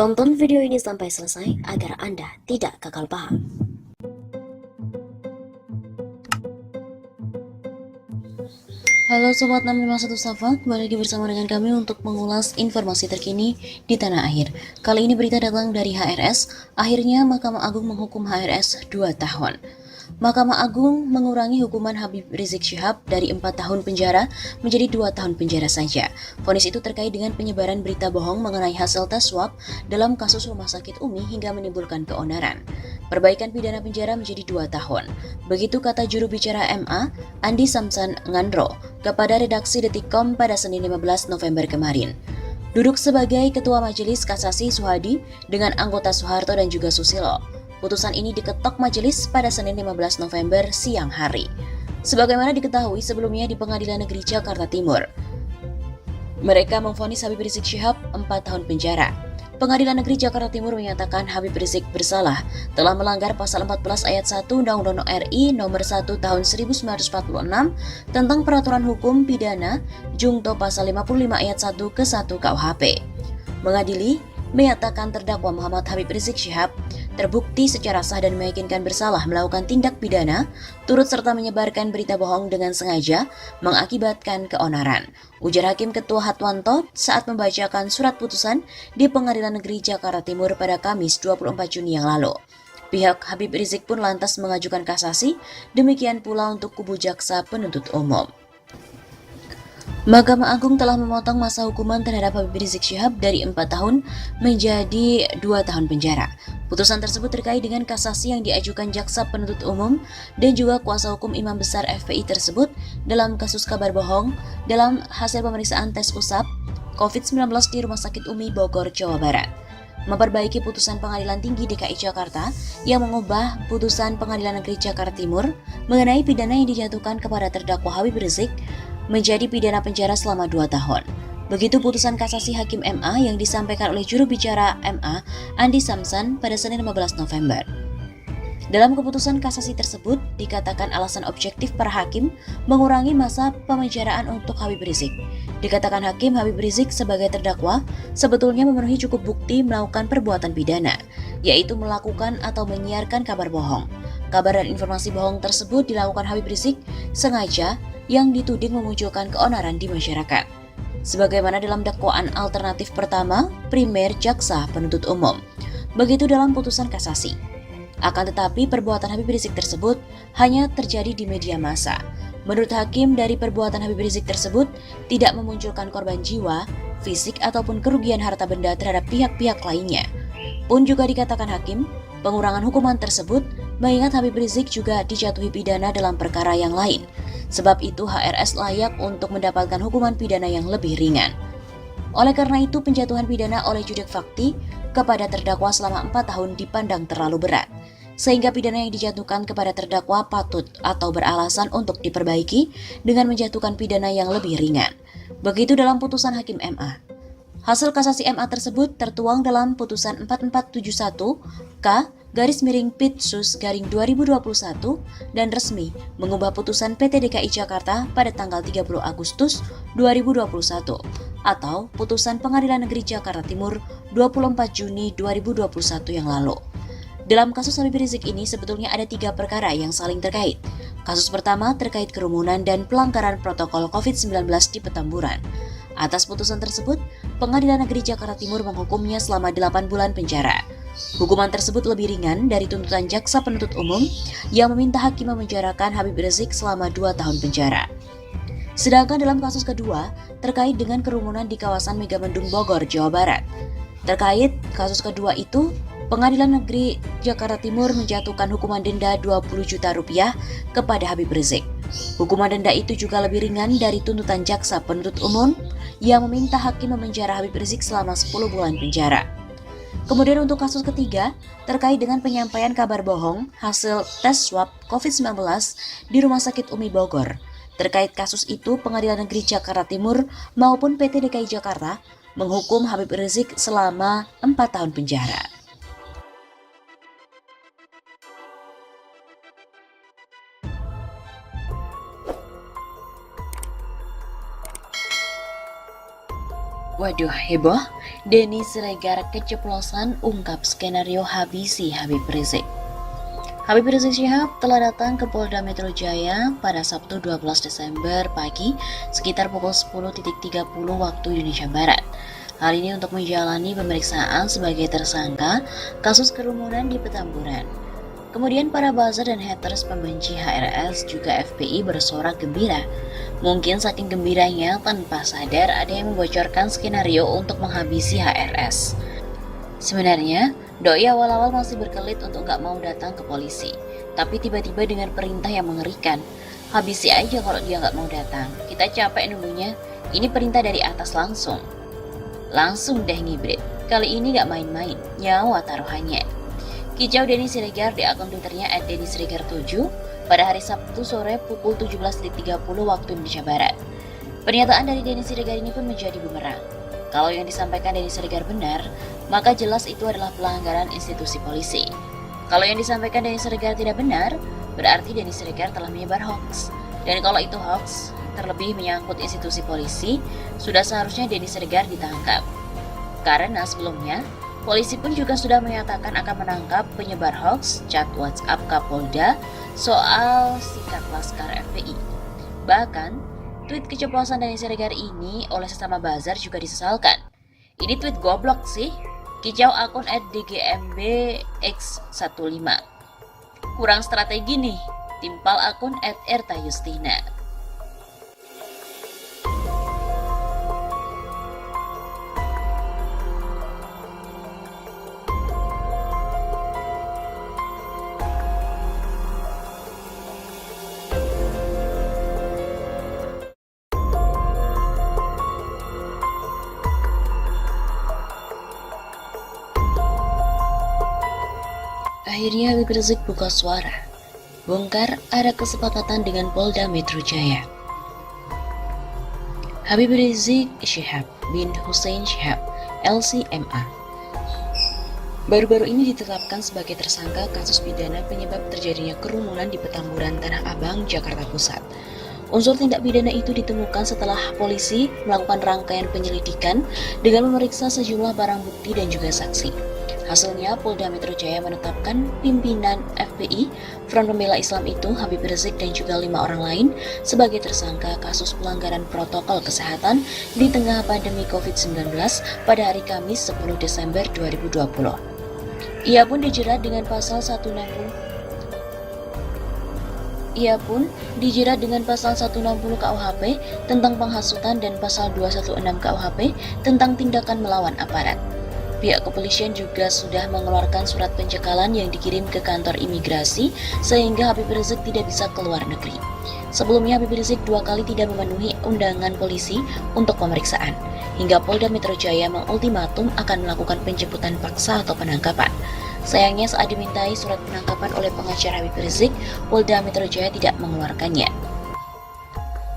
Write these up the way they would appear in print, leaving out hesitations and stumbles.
Tonton video ini sampai selesai agar Anda tidak gagal paham. Halo Sobat 651 Safa, kembali lagi bersama dengan kami untuk mengulas informasi terkini di tanah air. Kali ini berita datang dari HRS, akhirnya Mahkamah Agung menghukum HRS 2 tahun. Mahkamah Agung mengurangi hukuman Habib Rizik Syihab dari 4 tahun penjara menjadi 2 tahun penjara saja. Vonis itu terkait dengan penyebaran berita bohong mengenai hasil tes swab dalam kasus Rumah Sakit Umi hingga menimbulkan keonaran. Perbaikan pidana penjara menjadi 2 tahun. Begitu kata juru bicara MA, Andi Samsan Ngandro, kepada redaksi Detikcom pada Senin 15 November kemarin. Duduk sebagai Ketua Majelis Kasasi Suhadi dengan anggota Soeharto dan juga Susilo. Putusan ini diketok majelis pada Senin 15 November siang hari. Sebagaimana diketahui sebelumnya di Pengadilan Negeri Jakarta Timur, mereka memvonis Habib Rizik Syihab 4 tahun penjara. Pengadilan Negeri Jakarta Timur menyatakan Habib Rizik bersalah telah melanggar pasal 14 ayat 1 Undang-Undang RI nomor 1 tahun 1946 tentang peraturan hukum pidana jungto pasal 55 ayat 1 ke 1 KUHP. Mengadili menyatakan terdakwa Muhammad Habib Rizik Syihab terbukti secara sah dan meyakinkan bersalah melakukan tindak pidana, turut serta menyebarkan berita bohong dengan sengaja mengakibatkan keonaran. Ujar Hakim Ketua Hatwanto saat membacakan surat putusan di Pengadilan Negeri Jakarta Timur pada Kamis 24 Juni yang lalu. Pihak Habib Rizik pun lantas mengajukan kasasi, demikian pula untuk kubu jaksa penuntut umum. Mahkamah Agung telah memotong masa hukuman terhadap Habib Rizik Syihab dari 4 tahun menjadi 2 tahun penjara. Putusan tersebut terkait dengan kasasi yang diajukan jaksa penuntut umum dan juga kuasa hukum Imam Besar FPI tersebut dalam kasus kabar bohong dalam hasil pemeriksaan tes usap COVID-19 di Rumah Sakit Umi Bogor, Jawa Barat. Memperbaiki putusan Pengadilan Tinggi DKI Jakarta yang mengubah putusan Pengadilan Negeri Jakarta Timur mengenai pidana yang dijatuhkan kepada terdakwa Habib Rizik menjadi pidana penjara selama 2 tahun. Begitu putusan kasasi Hakim MA yang disampaikan oleh juru bicara MA, Andi Samsan, pada Senin 15 November. Dalam keputusan kasasi tersebut, dikatakan alasan objektif para hakim mengurangi masa pemenjaraan untuk Habib Rizik. Dikatakan Hakim Habib Rizik sebagai terdakwa sebetulnya memenuhi cukup bukti melakukan perbuatan pidana, yaitu melakukan atau menyiarkan kabar bohong. Kabar dan informasi bohong tersebut dilakukan Habib Rizik sengaja yang dituding memunculkan keonaran di masyarakat. Sebagaimana dalam dakwaan alternatif pertama, primer jaksa penuntut umum. Begitu dalam putusan kasasi. Akan tetapi perbuatan Habib Rizik tersebut hanya terjadi di media massa. Menurut hakim, dari perbuatan Habib Rizik tersebut tidak memunculkan korban jiwa, fisik ataupun kerugian harta benda terhadap pihak-pihak lainnya. Pun juga dikatakan hakim, pengurangan hukuman tersebut mengingat Habib Rizik juga dijatuhi pidana dalam perkara yang lain. Sebab itu HRS layak untuk mendapatkan hukuman pidana yang lebih ringan. Oleh karena itu penjatuhan pidana oleh judek fakti kepada terdakwa selama 4 tahun dipandang terlalu berat. Sehingga pidana yang dijatuhkan kepada terdakwa patut atau beralasan untuk diperbaiki dengan menjatuhkan pidana yang lebih ringan. Begitu dalam putusan Hakim MA. Hasil kasasi MA tersebut tertuang dalam putusan 4471 K /Pit/Sus/2021 dan resmi mengubah putusan PT DKI Jakarta pada tanggal 30 Agustus 2021 atau putusan Pengadilan Negeri Jakarta Timur 24 Juni 2021 yang lalu. Dalam kasus Habib Rizik ini sebetulnya ada 3 perkara yang saling terkait. Kasus pertama terkait kerumunan dan pelanggaran protokol COVID-19 di Petamburan. Atas putusan tersebut, Pengadilan Negeri Jakarta Timur menghukumnya selama 8 bulan penjara. Hukuman tersebut lebih ringan dari tuntutan jaksa penuntut umum yang meminta hakim memenjarakan Habib Rizik selama 2 tahun penjara. Sedangkan dalam kasus kedua, terkait dengan kerumunan di kawasan Megamendung Bogor, Jawa Barat. Terkait kasus kedua itu, Pengadilan Negeri Jakarta Timur menjatuhkan hukuman denda 20 juta rupiah kepada Habib Rizik. Hukuman denda itu juga lebih ringan dari tuntutan jaksa penuntut umum yang meminta hakim memenjara Habib Rizik selama 10 bulan penjara. Kemudian untuk kasus ketiga, terkait dengan penyampaian kabar bohong hasil tes swab COVID-19 di Rumah Sakit Umi Bogor. Terkait kasus itu, Pengadilan Negeri Jakarta Timur maupun PT DKI Jakarta menghukum Habib Rizik selama 4 tahun penjara. Waduh, heboh. Denny Siregar keceplosan ungkap skenario habisi Habib Rizik. Habib Rizik Syihab telah datang ke Polda Metro Jaya pada Sabtu 12 Desember pagi sekitar pukul 10.30 waktu Indonesia Barat. Hal ini untuk menjalani pemeriksaan sebagai tersangka kasus kerumunan di Petamburan. Kemudian para buzzer dan haters pembenci HRS juga FPI bersorak gembira. Mungkin saking gembiranya tanpa sadar ada yang membocorkan skenario untuk menghabisi HRS. Sebenarnya, Doi awal-awal masih berkelit untuk gak mau datang ke polisi. Tapi tiba-tiba dengan perintah yang mengerikan. Habisi aja kalau dia gak mau datang. Kita capek nunggunya. Ini perintah dari atas langsung. Langsung deh ngibrit. Kali ini gak main-main. Nyawa taruhannya. Kicau Denny Siregar di akun Twitternya @dennysiregar7 pada hari Sabtu sore pukul 17.30 waktu Indonesia Barat. Pernyataan dari Denny Siregar ini pun menjadi bumerang. Kalau yang disampaikan Denny Siregar benar, maka jelas itu adalah pelanggaran institusi polisi. Kalau yang disampaikan Denny Siregar tidak benar, berarti Denny Siregar telah menyebar hoax. Dan kalau itu hoax, terlebih menyangkut institusi polisi, sudah seharusnya Denny Siregar ditangkap. Karena sebelumnya, polisi pun juga sudah menyatakan akan menangkap penyebar hoax chat WhatsApp Kapolda soal sikap Laskar FPI. Bahkan, tweet keceplosan Denny Siregar ini oleh sesama buzzer juga disesalkan. Ini tweet goblok sih, kicau akun @dgmbx15. Kurang strategi nih, timpal akun @ertayustina. Akhirnya Habib Rizik buka suara. Bongkar ada kesepakatan dengan Polda Metro Jaya. Habib Rizik Syihab bin Hussein Syihab, LCMA, baru-baru ini ditetapkan sebagai tersangka kasus pidana penyebab terjadinya kerumunan di Petamburan, Tanah Abang, Jakarta Pusat. Unsur tindak pidana itu ditemukan setelah polisi melakukan rangkaian penyelidikan dengan memeriksa sejumlah barang bukti dan juga saksi. Hasilnya, Polda Metro Jaya menetapkan pimpinan FPI, Front Pembela Islam itu, Habib Rizik dan juga 5 orang lain sebagai tersangka kasus pelanggaran protokol kesehatan di tengah pandemi COVID-19 pada hari Kamis 10 Desember 2020. Ia pun dijerat dengan pasal 160 KUHP tentang penghasutan dan pasal 216 KUHP tentang tindakan melawan aparat. Pihak kepolisian juga sudah mengeluarkan surat pencekalan yang dikirim ke kantor imigrasi sehingga Habib Rizik tidak bisa keluar negeri. Sebelumnya Habib Rizik 2 kali tidak memenuhi undangan polisi untuk pemeriksaan, hingga Polda Metro Jaya mengultimatum akan melakukan penjemputan paksa atau penangkapan. Sayangnya saat dimintai surat penangkapan oleh pengacara Habib Rizik, Polda Metro Jaya tidak mengeluarkannya.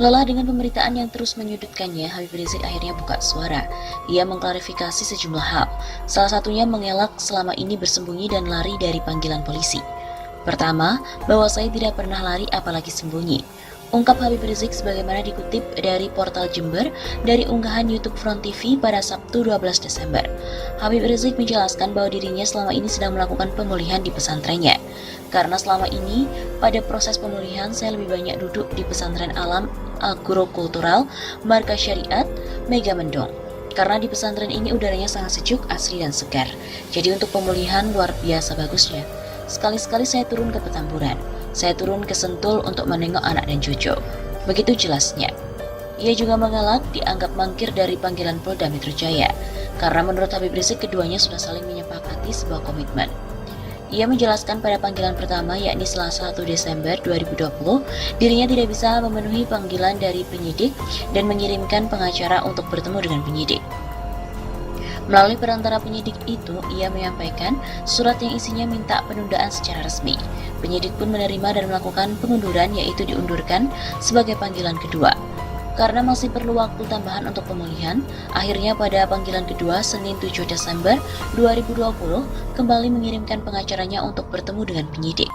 Lelah dengan pemberitaan yang terus menyudutkannya, Habib Rizik akhirnya buka suara. Ia mengklarifikasi sejumlah hal, salah satunya mengelak selama ini bersembunyi dan lari dari panggilan polisi. Pertama, bahwa saya tidak pernah lari apalagi sembunyi. Ungkap Habib Rizik sebagaimana dikutip dari portal Jember dari unggahan YouTube Front TV pada Sabtu 12 Desember. Habib Rizik menjelaskan bahwa dirinya selama ini sedang melakukan pemulihan di pesantrennya. Karena selama ini, pada proses pemulihan saya lebih banyak duduk di pesantren alam agrokultural Markas Syariat Mega Mendong. Karena di pesantren ini udaranya sangat sejuk, asri dan segar. Jadi untuk pemulihan luar biasa bagusnya. Sekali-sekali saya turun ke Petamburan. Saya turun ke Sentul untuk menengok anak dan cucu. Begitu jelasnya. Ia juga mengelak dianggap mangkir dari panggilan Polda Metro Jaya. Karena menurut Habib Rizik keduanya sudah saling menyepakati sebuah komitmen. Ia menjelaskan pada panggilan pertama yakni Selasa 1 Desember 2020, dirinya tidak bisa memenuhi panggilan dari penyidik dan mengirimkan pengacara untuk bertemu dengan penyidik. Melalui perantara penyidik itu, ia menyampaikan surat yang isinya minta penundaan secara resmi. Penyidik pun menerima dan melakukan pengunduran, yaitu diundurkan sebagai panggilan kedua. Karena masih perlu waktu tambahan untuk pemulihan, akhirnya pada panggilan kedua Senin 7 Desember 2020 kembali mengirimkan pengacaranya untuk bertemu dengan penyidik.